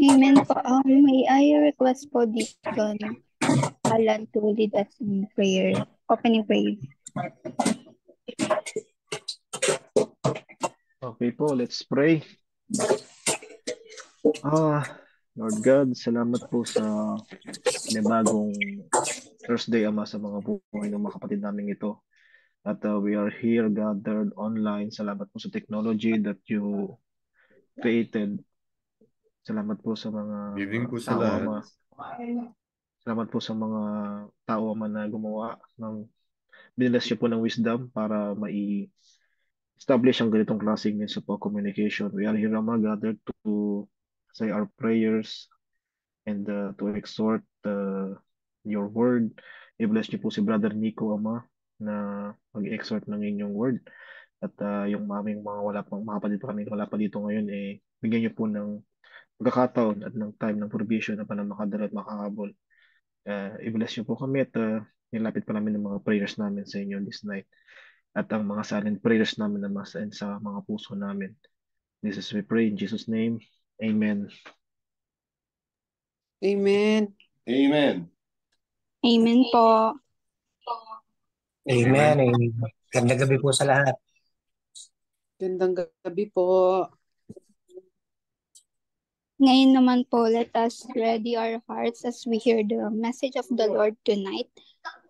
Amen po. May I request po Deacon Alan to lead us in prayer, opening prayer. Okay po, let's pray. Lord God, salamat po sa panibagong Thursday, Ama, sa mga buhay ng mga kapatid namin ito. At we are here gathered online. Salamat po sa technology that you created. Salamat po sa mga Evening po sa tao, lahat. Ama. Salamat po sa mga tao, Ama, na gumawa binilas niyo po ng wisdom para establish ang ganitong klaseng means of communication. We are here, Ama, gathered to say our prayers and to exhort your word. I-bless niyo po si Brother Nico, Ama, na mag-exhort ng inyong word. At yung aming mga kapatid pa kami wala pa dito ngayon, bigyan niyo po ng pagkakataon at ng time ng provision na pa na makadala at makakabol. I-bless niyo po kami at nilapit pa namin ng mga prayers namin sa inyo this night. At ang mga silent prayers namin na mas-end sa mga puso namin. This is we pray in Jesus' name. Amen. Amen. Amen. Amen po. Amen. Gandang gabi po sa lahat. Gandang gabi po. Ngayon naman po, let us ready our hearts as we hear the message of the Lord tonight.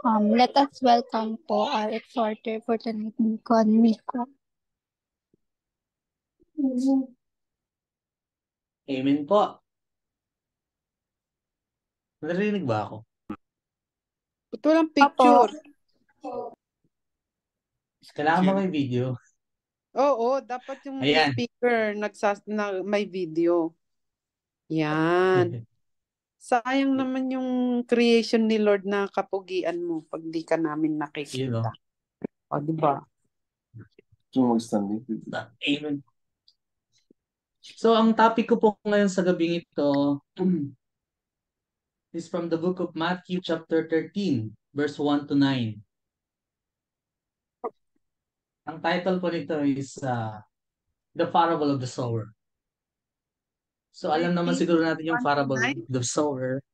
Let us welcome po our exhorter for tonight, Deacon Nico. Amen po. Narinig ba ako? Ito lang picture. Kailangan ba may video? Oo, dapat yung Ayan. speaker may video. Yan. Sayang naman yung creation ni Lord na kapugian mo pag di ka namin nakikita. O, diba? Amen. So, ang topic ko po ngayon sa gabing ito is from the book of Matthew chapter 13, verse 1 to 9. Ang title po nito is The Parable of the Sower. So, alam naman siguro natin yung parable of the sower.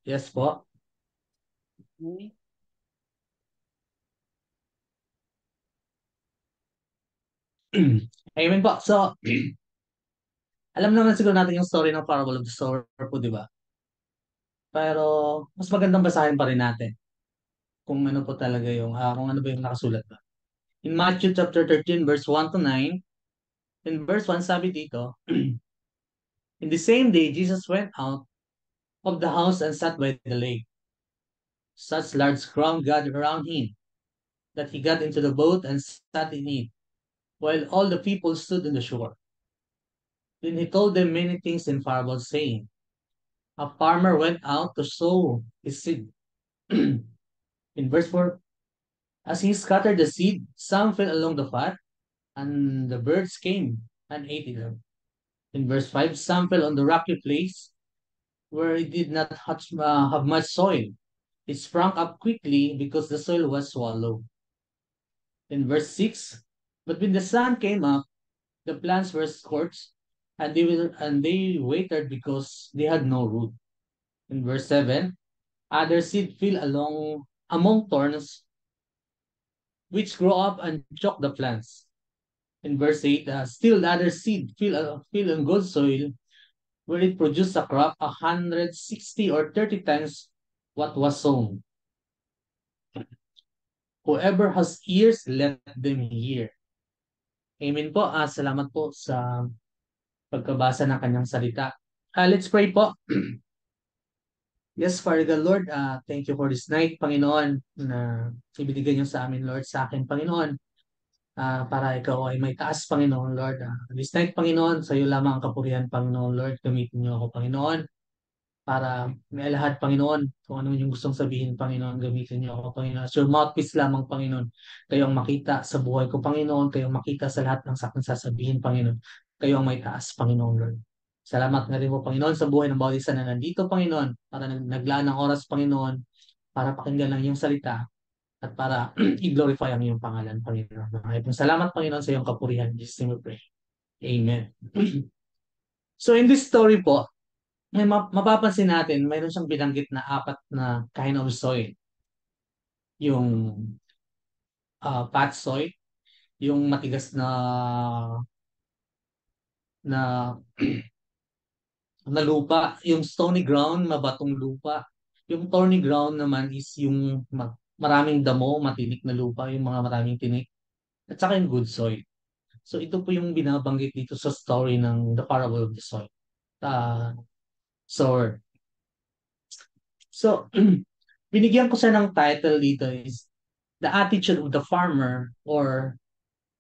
Yes po. Amen po. So, alam naman siguro natin yung story ng parable of the sower po, di ba? Pero, mas magandang basahin pa rin natin kung ano po talaga yung, kung ano ba yung nakasulat ba. In Matthew chapter 13, verse 1 to 9, in verse 1, sabi dito, in the same day, Jesus went out of the house and sat by the lake. Such large crowd gathered around him that he got into the boat and sat in it, while all the people stood on the shore. Then he told them many things in parables, saying, a farmer went out to sow his seed. In verse 4, as he scattered the seed, some fell along the path, and the birds came and ate them. In verse 5, some fell on the rocky place where it did not have much soil. It sprang up quickly because the soil was shallow. In verse 6, but when the sun came up, the plants were scorched, and they withered because they had no root. In verse 7, other seed fell among thorns, which grow up and choke the plants. In verse 8, still the other seed fell in good soil, where it produced a crop 160 or 30 times what was sown. Whoever has ears, let them hear. Amen po. Salamat po sa pagkabasa ng kanyang salita. Let's pray po. Yes, Father God, Lord, thank you for this night, Panginoon, na ibinigay niyo sa amin, Lord, sa akin, Panginoon, para ikaw ay may taas, Panginoon, Lord. This night, Panginoon, sa iyo lamang ang kapurihan, Panginoon, Lord. Gamitin niyo ako, Panginoon, para may lahat, Panginoon, kung ano yung gustong sabihin, Panginoon, gamitin niyo ako, Panginoon. As your mouthpiece lamang, Panginoon, kayo ang makita sa buhay ko, Panginoon, kayo ang makita sa lahat ng aking sasabihin, Panginoon. Kayo ang may taas, Panginoon, Lord. Salamat na rin po, Panginoon, sa buhay ng bawat isa na nandito, Panginoon, para naglaan ng oras, Panginoon, para pakinggan lang iyong salita at para i-glorify ang iyong pangalan, Panginoon. Salamat, Panginoon, sa iyong kapurihan. In Jesus' name we pray. Amen. So in this story po, may mapapansin natin, mayroon siyang binanggit na 4 na kind of soil. Yung fat soil, yung matigas na na lupa, yung stony ground, mabatong lupa. Yung thorny ground naman is yung maraming damo, matinik na lupa, yung mga maraming tinik. At saka yung good soil. So ito po yung binabanggit dito sa story ng The Parable of the Soil. Sower. So, binigyan ko siya ng title dito is The Attitude of the Farmer or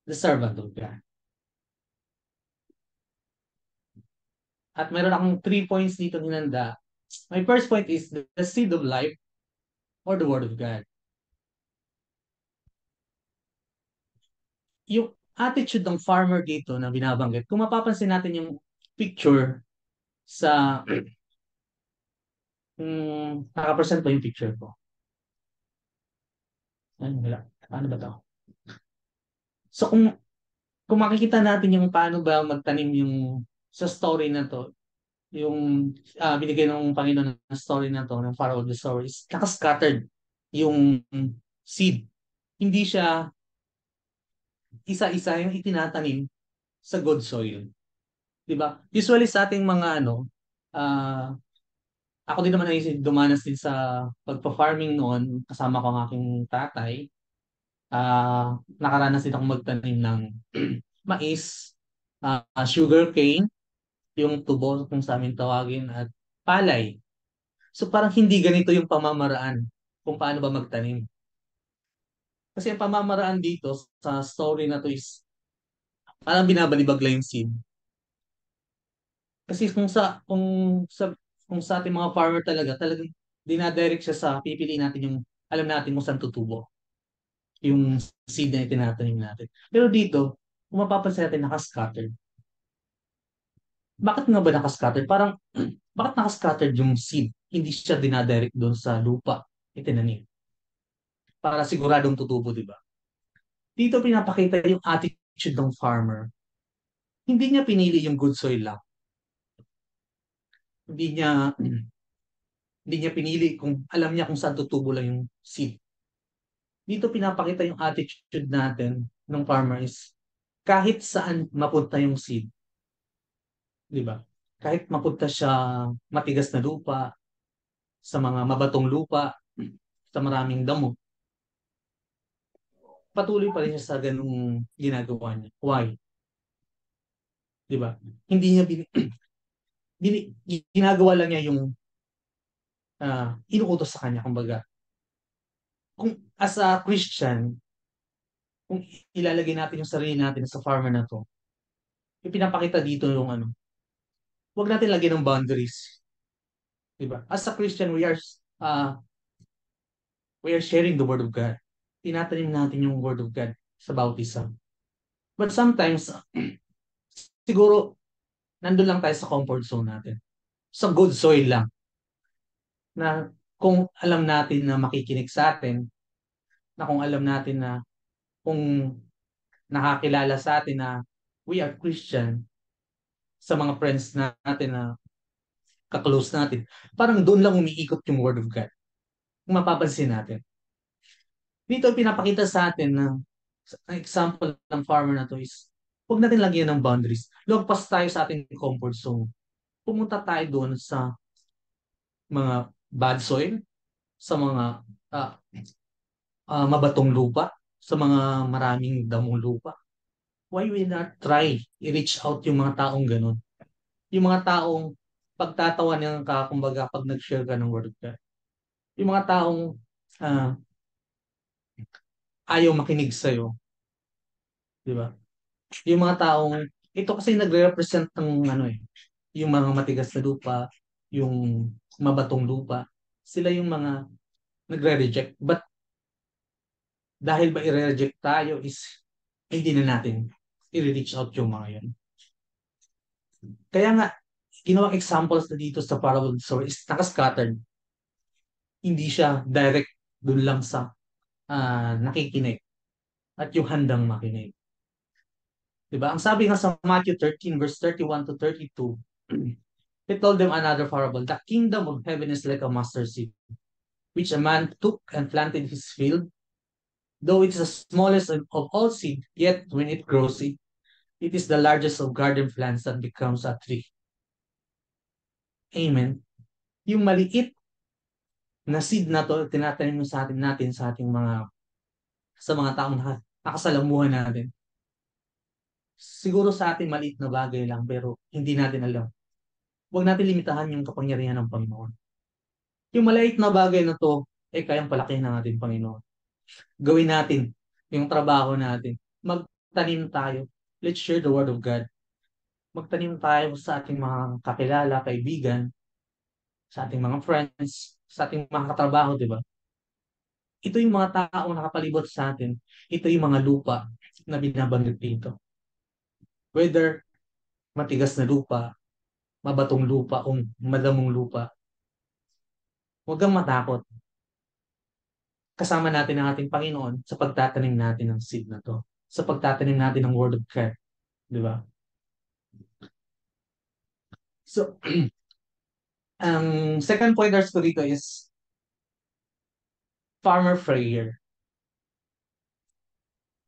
The Servant of God. At meron akong 3 points dito hinanda. My first point is the seed of life or the word of God. Yung attitude ng farmer dito na binabanggit, kung mapapansin natin yung picture sa naka-present pa yung picture ko. Ayun, wala. Paano ba to? So kung makikita natin yung paano ba magtanim yung sa story na to, yung binigay ng Panginoon na story na to, ng Parable of the Sower, is nakascattered yung seed. Hindi siya isa-isa yung itinatanim sa good soil. 'Di ba? Usually sa ating mga ah ako din naman ay dumanas din sa pagpa-farming noon, kasama ko ang aking tatay. Nakaranas din akong magtanim ng mais, sugar cane, yung tubo kung sa amin tawagin, at palay. So parang hindi ganito yung pamamaraan kung paano ba magtanim. Kasi ang pamamaraan dito sa story na to is parang binabalibag lang yung seed. Kasi kung sa ating mga farmer talagang dinadirect siya sa pipiliin natin yung alam natin kung saan tutubo yung seed na itinatanim natin. Pero dito, kung mapapansin natin nakascattered. Bakit nga ba nakascattered? Parang bakit nakascattered yung seed? Hindi siya dinadirect doon sa lupa itinanim. Para siguradong tutubo, di ba? Dito pinapakita yung attitude ng farmer. Hindi niya pinili yung good soil lang. Hindi niya hindi niya pinili kung alam niya kung saan tutubo lang yung seed. Dito pinapakita yung attitude natin ng farmer is kahit saan mapunta yung seed, di ba? Kahit mapunta siya matigas na lupa, sa mga mabatong lupa, sa maraming damo, patuloy pa rin siya sa ganung ginagawa niya. Why? Di ba? Hindi niya ginagawa lang niya yung inuutos sa kanya. Kumbaga, kung as a Christian, kung ilalagay natin yung sarili natin sa farmer na to, ipinapakita dito yung huwag natin lagyan ng boundaries. Diba? As a Christian, we are sharing the Word of God. Tinatanim natin yung Word of God sa bawat isa. But sometimes, siguro, nandun lang tayo sa comfort zone natin. Sa good soil lang. Na kung alam natin na makikinig sa atin, na kung alam natin na kung nakakilala sa atin na we are Christian, sa mga friends natin na kaklose natin, parang doon lang umiikot yung Word of God. Kung mapapansin natin. Dito pinapakita sa atin na ang example ng farmer na to is huwag natin lagyan ng boundaries. Lagpas tayo sa ating comfort zone. Pumunta tayo doon sa mga bad soil, sa mga mabatong lupa, sa mga maraming damong lupa. Why we not try i-reach out yung mga taong ganun? Yung mga taong pagtatawanan ka, kumbaga, pag nag-share ka ng word of God. Yung mga taong ayaw makinig sa'yo. Di ba? Yung mga taong, ito kasi nagre-represent ng yung mga matigas na lupa, yung mabatong lupa. Sila yung mga nagre-reject. But dahil ba i-reject tayo is hindi na natin i-reach out yung mga yun. Kaya nga, ginawang examples na dito sa parable of the sower is nakascattered. Hindi siya direct dun lang sa nakikinig at yung handang makinig. Diba? Ang sabi nga sa Matthew 13 verse 31 to 32, He told them another parable. The kingdom of heaven is like a mustard seed, which a man took and planted in his field. Though it is the smallest of all seed, yet when it grows, it is the largest of garden plants that becomes a tree. Amen. Yung maliit na seed na to, tinatanim sa atin natin sa ating sa mga taong nakasalamuhan natin. Siguro sa atin maliit na bagay lang, pero hindi natin alam. Huwag natin limitahan yung kapangyarihan ng Panginoon. Yung maliit na bagay na to, kayang palakihin ng ating Panginoon. Gawin natin yung trabaho natin. Magtanim tayo. Let's share the word of God. Magtanim tayo sa ating mga kakilala, kaibigan, sa ating mga friends, sa ating mga katrabaho, di ba? Ito yung mga tao nakapalibot sa atin. Ito yung mga lupa na binabanggit dito. Whether matigas na lupa, mabatong lupa, o madamong lupa, huwag kang matakot. Kasama natin ang ating Panginoon sa pagtatanim natin ng seed na to. Sa pagtatanim natin ng Word of God. Di ba? So, ang second pointers ko dito is farmer prayer.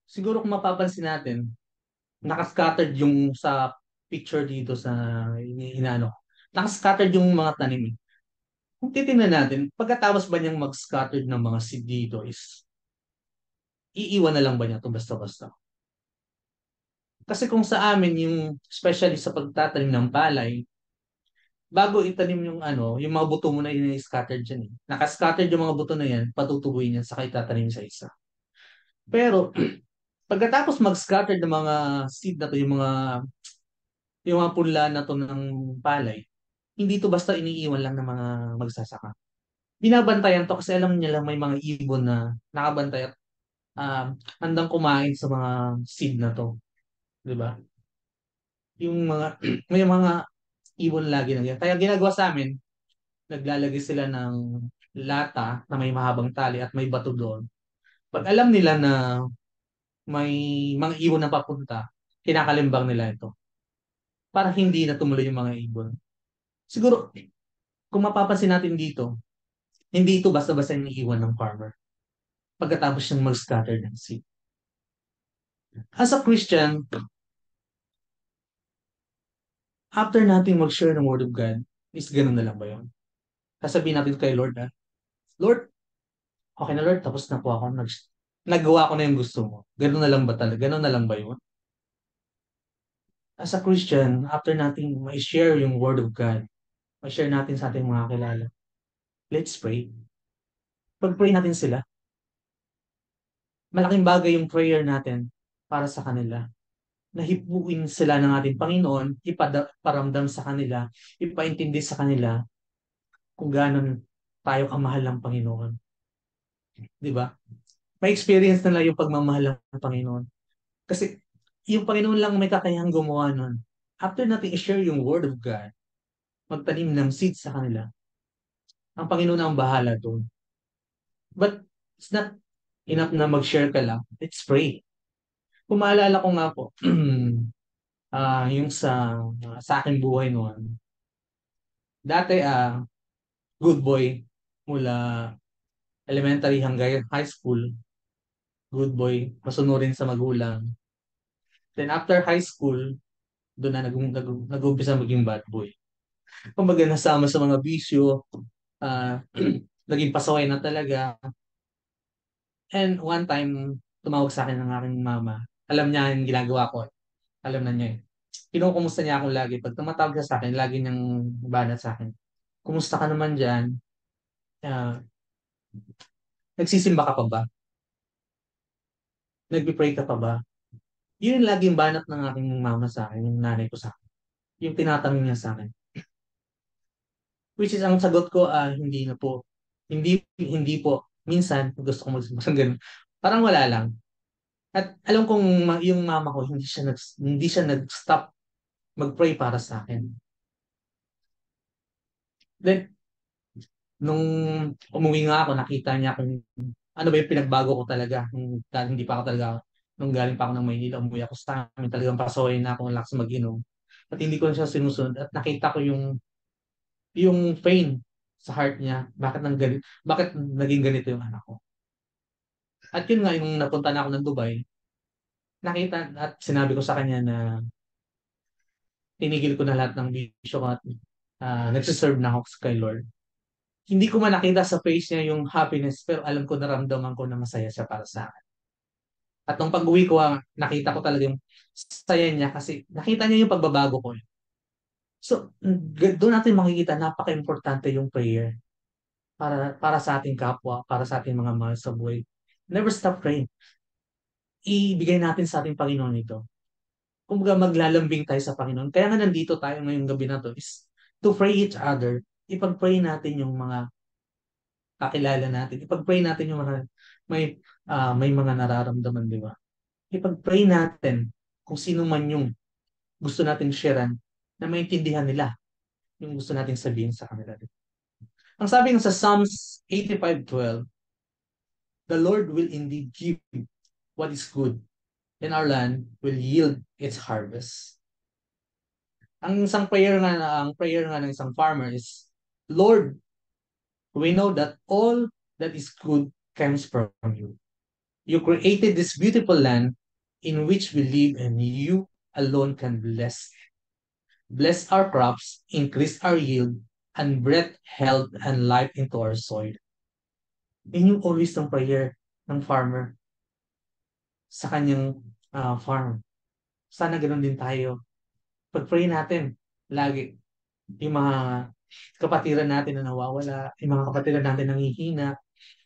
Siguro kung mapapansin natin, nakascattered yung sa picture dito sa inaano. Nakascattered yung mga tanim. Kung titingnan natin, pagkatapos ba niyang mag-scattered ng mga seed dito is iiwan na lang ba niya ito basta-basta? Kasi kung sa amin, yung especially sa pagtatanim ng palay, bago itanim yung yung mga buto mo na i-scattered dyan eh. Nakascattered yung mga buto na yan, patutubuin yan, saka itatanim sa isa. Pero, pagkatapos mag-scatter ng mga seed na to, yung mga punla na to ng palay, hindi to basta iniiwan lang ng mga magsasaka. Binabantayan to kasi alam niya lang may mga ibon na nakabantay at handang kumain sa mga seed na to. Di ba? Yung mga, may mga ibon lagi na ganyan. Kaya ginagawa sa amin, naglalagay sila ng lata na may mahabang tali at may bato doon. Pag alam nila na may mga ibon na papunta, kinakalimbang nila ito. Para hindi na tumuloy yung mga ibon. Siguro, kung mapapansin natin dito, hindi ito basta-basta iniiwan ng farmer pagkatapos siyang mag-scatter ng seed. As a Christian, after natin mag-share ng Word of God, is ganun na lang ba yun? Sasabihin natin kay Lord, Lord, okay na Lord, tapos na po ako. Nagawa ko na yung gusto mo. Ganun na lang ba talaga? Ganun na lang ba yun? As a Christian, after natin ma-share yung Word of God, ma-share natin sa ating mga kilala, let's pray. Pag-pray natin sila, malaking bagay yung prayer natin para sa kanila. Nahipuin sila ng ating Panginoon, iparamdam sa kanila, ipaintindi sa kanila kung gano'n tayo kamahal ng Panginoon. Di ba? May experience nila yung pagmamahal ng Panginoon. Kasi yung Panginoon lang may kakayahang gumawa nun. After natin i-share yung Word of God, magtanim ng seed sa kanila, ang Panginoon ang bahala doon. But it's not enough na mag-share ka lang. Let's pray. Kung maalala ko nga po, yung sa aking buhay noon, dati good boy mula elementary hanggang high school, good boy, masunurin sa magulang. Then after high school, doon na nag-umpisa maging bad boy. Kumbaga nasama sa mga bisyo, naging pasaway na talaga. And one time, tumawag sa akin ng aking mama. Alam niya yung ginagawa ko. Alam na niya eh. Kinukumusta niya ako lagi. Pag tumatawag siya sa akin, lagi niyang banat sa akin. Kumusta ka naman dyan? Nagsisimba ka pa ba? Nagpipray ka pa ba? Yun yung laging banat ng aking mama sa akin, yung nanay ko sa akin. Yung tinatanong niya sa akin. Which is, ang sagot ko, hindi na po. Hindi po. Minsan, gusto ko magsimba ganun. Parang wala lang. At alam kong yung mama ko, hindi siya nag-stop mag-pray para sa akin. Then, nung umuwi nga ako, nakita niya kung ano ba yung pinagbago ko talaga. Hindi pa ako talaga, nung galing pa ako ng Maynila, umuwi ako sa amin, talagang pasoy na ako ng lakas mag-inom. at hindi ko na siya sinusunod at nakita ko yung pain sa heart niya, bakit naging ganito yung anak ko. At yun nga, yung napunta na ako ng Dubai, nakita at sinabi ko sa kanya na tinigil ko na lahat ng bisyo ko at nagsiserve na ako kay Lord. Hindi ko man nakita sa face niya yung happiness, pero alam ko, naramdaman ko na masaya siya para sa akin. At nung pag-uwi ko, nakita ko talaga yung saya niya kasi nakita niya yung pagbabago ko. So, doon natin makikita napaka-importante yung prayer para sa ating kapwa, para sa ating mga mahal sa buhay. Never stop praying. Ibigay natin sa ating Panginoon ito. Kumbaga maglalambing tayo sa Panginoon. Kaya nga nandito tayo ngayong gabi na to is to pray each other. Ipag-pray natin yung mga kakilala natin. Ipag-pray natin yung mga may mga nararamdaman, di ba? Ipag-pray natin kung sino man yung gusto nating sharean na maintindihan nila yung gusto nating sabihin sa kanila. Ang sabi nga sa Psalms 85:12, the Lord will indeed give what is good, and our land will yield its harvest. Ang prayer nga ng isang farmer is, Lord, we know that all that is good comes from you. You created this beautiful land in which we live, and you alone can bless. Bless our crops, increase our yield, and breathe health and life into our soil. Yun yung always ng prayer ng farmer sa kanyang farm. Sana ganoon din tayo. Pag-pray natin, lagi, yung mga kapatiran natin na nawawala, yung mga kapatiran natin na nanghihina,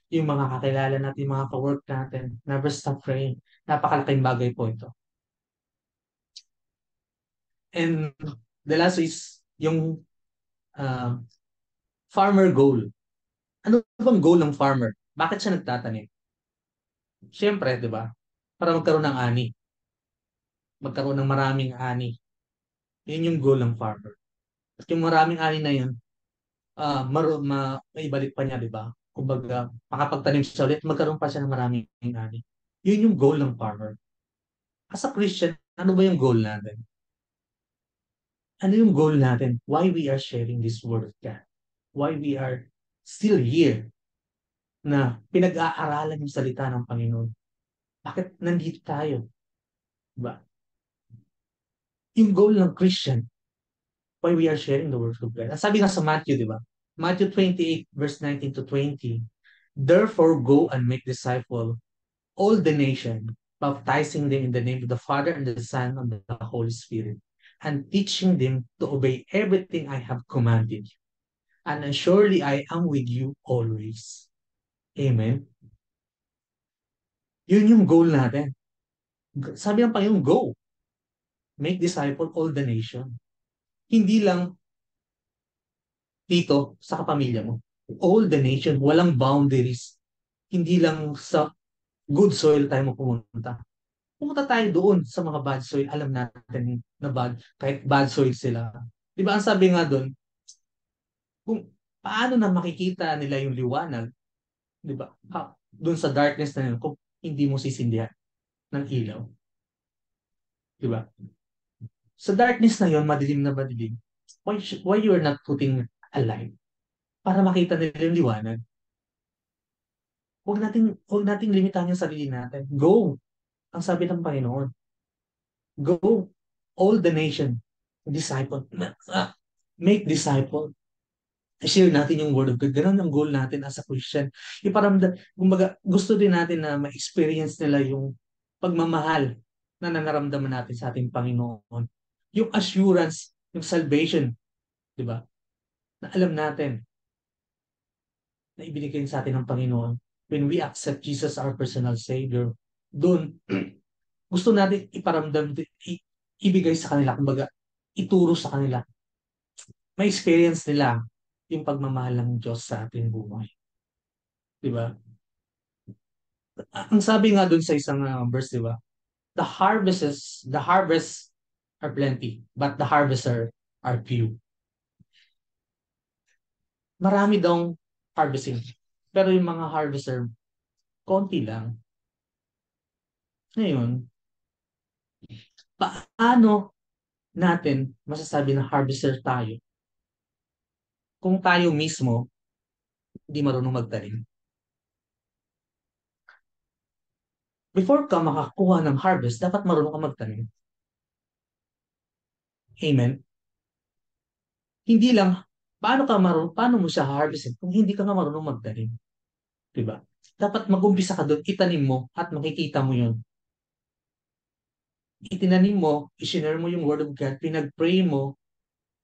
yung mga kakilala natin, yung mga ka-work natin, never stop praying. Napakalaking bagay po ito. And the last is yung farmer goal. Ano bang goal ng farmer? Bakit siya nagtatanim? Siyempre, di ba? Para magkaroon ng ani. Magkaroon ng maraming ani. Yun yung goal ng farmer. At yung maraming ani na yun, maibalik pa niya, di ba? Kumbaga, makapagtanim siya ulit, magkaroon pa siya ng maraming ani. Yun yung goal ng farmer. As a Christian, ano ba yung goal natin? Ano yung goal natin? Why we are sharing this word of God? Why we are still here na pinag-aaralan yung salita ng Panginoon? Bakit nandito tayo? Diba? Yung goal ng Christian, why we are sharing the word of God. Sabi nga sa Matthew, di ba? Matthew 28, verse 19 to 20. Therefore, go and make disciples all the nation, baptizing them in the name of the Father and the Son and the Holy Spirit, and teaching them to obey everything I have commanded you. And surely I am with you always. Amen? Yun yung goal natin. Sabi ng Panginoon, go. Make disciple all the nation. Hindi lang dito sa kapamilya mo. All the nation. Walang boundaries. Hindi lang sa good soil tayo mo pumunta. Pumunta tayo doon sa mga bad soil. Alam natin na bad, kahit bad soil sila. Di ba ang sabi nga doon, kung paano na makikita nila yung liwanag, di ba? Doon sa darkness na yun, kung hindi mo sisindihan ng ilaw. Di ba? Sa darkness na yun, madilim na madilim, why you are not putting a light? Para makita nila yung liwanag. Huwag nating limitahan yung sarili natin. Go! Ang sabi ng Panginoon. Go! All the nation. Disciple. Make disciple. Share natin yung word of God. Ganun ang goal natin as a Christian. Kumbaga, gusto din natin na ma-experience nila yung pagmamahal na nanaramdaman natin sa ating Panginoon. Yung assurance, yung salvation, di ba? Na alam natin na ibinigay sa atin ng Panginoon when we accept Jesus our personal Savior. Doon, gusto natin iparamdam, ibigay sa kanila, kumbaga, ituro sa kanila. May experience nila yung pagmamahal ng Diyos sa ating buhay. Di ba? Ang sabi nga doon sa isang verse, di ba? The harvests are plenty, but the harvester are few. Marami daw harvesting. Pero yung mga harvester, konti lang. Ngayon, paano natin masasabi na harvester tayo kung tayo mismo hindi marunong magtanim? Before ka makakuha ng harvest, dapat marunong ka magtanim. Amen? Hindi lang, paano mo siya harvestin kung hindi ka nga marunong magtanim? Diba? Dapat mag-umpisa ka doon, itanim mo at makikita mo yun. Itinanim mo, isinare mo yung word of God, pinag-pray mo,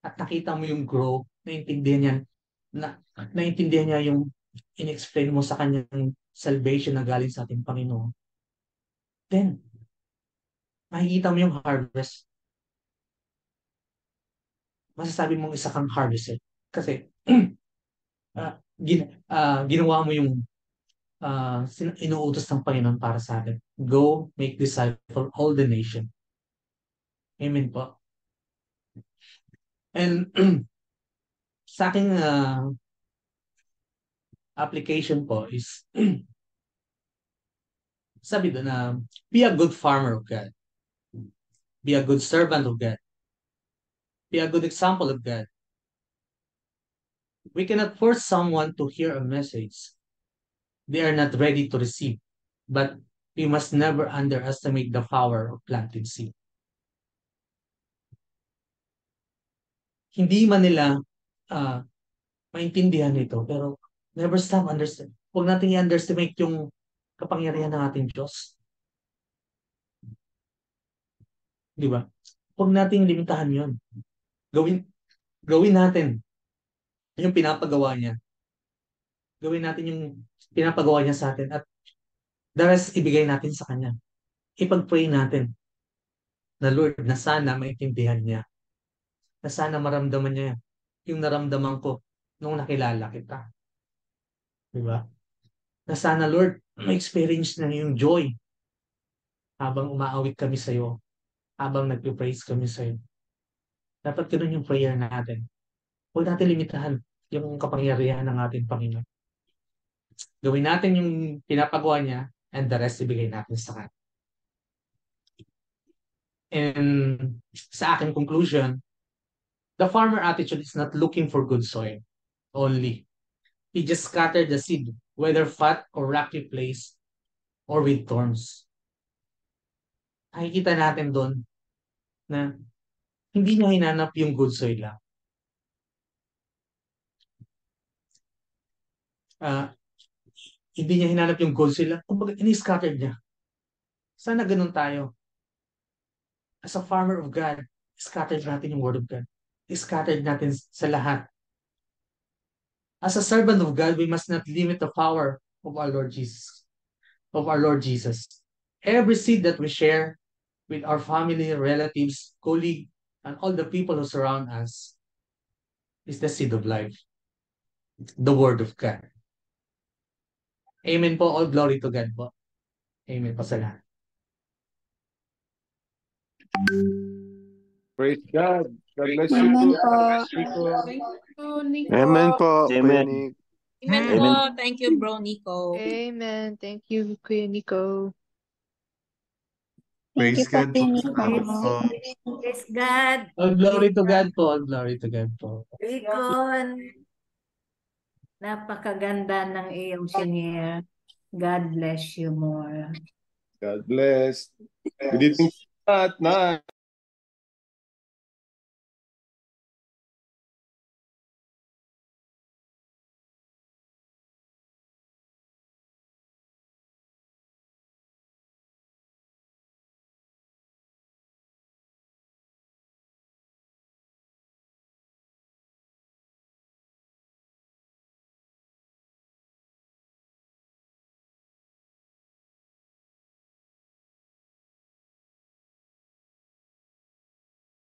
at nakita mo yung grow, naintindihan niya yung in-explain mo sa kanyang salvation na galing sa ating Panginoon. Then, makikita mo yung harvest. Masasabi mong isa kang harvester. Kasi, ginawa mo yung inuutos ng Panginoon para sa atin. Go, make disciple all the nation. Amen po. And sa aking application po is sabi doon na be a good farmer of God. Be a good servant of God. Be a good example of God. We cannot force someone to hear a message they are not ready to receive, but we must never underestimate the power of planting seed. Hindi man nila maintindihan ito, pero never stop understand. Huwag natin i-underestimate yung kapangyarihan ng ating Diyos. Di ba? Huwag nating limitahan yun. Gawin natin yung pinapagawa niya. Gawin natin yung pinapagawa niya sa atin at the rest ibigay natin sa Kanya. Ipag-pray natin na Lord, na sana maintindihan niya. Na sana maramdaman niya yung naramdaman ko nung nakilala kita. Diba? Na sana Lord, ma-experience na yung joy habang umaawit kami sa iyo, habang nagpe-praise kami sa iyo. Dapat ganun yung prayer natin. Huwag natin limitahan yung kapangyarihan ng ating Panginoon. Gawin natin yung pinapagawa niya and the rest ibigay natin sa Kanya. And sa aking conclusion, the farmer attitude is not looking for good soil only. He just scattered the seed, whether fat or rocky place or with thorns. Nakikita natin doon na hindi niya hinanap yung good soil lang. Hindi niya hinanap yung good soil lang. Kumbaga, ini-scattered niya. Sana ganun tayo. As a farmer of God, scattered natin yung word of God. Scattered natin sa lahat. As a servant of God, we must not limit the power of our Lord Jesus. Every seed that we share with our family, relatives, colleagues, and all the people who surround us is the seed of life. The word of God. Amen po. All glory to God po. Amen po sa lahat. Praise God. God bless you. Amen po. Amen po. Amen. Nick. Amen po. Thank you, Bro Nico. Amen. Thank you, Kuya Nico. Thank you Praise God po. po. Salamat po. Praise God. All glory to God po. All glory to God po. Ricon, napakaganda ng iyong share. God bless you more. God bless. Good evening. At night.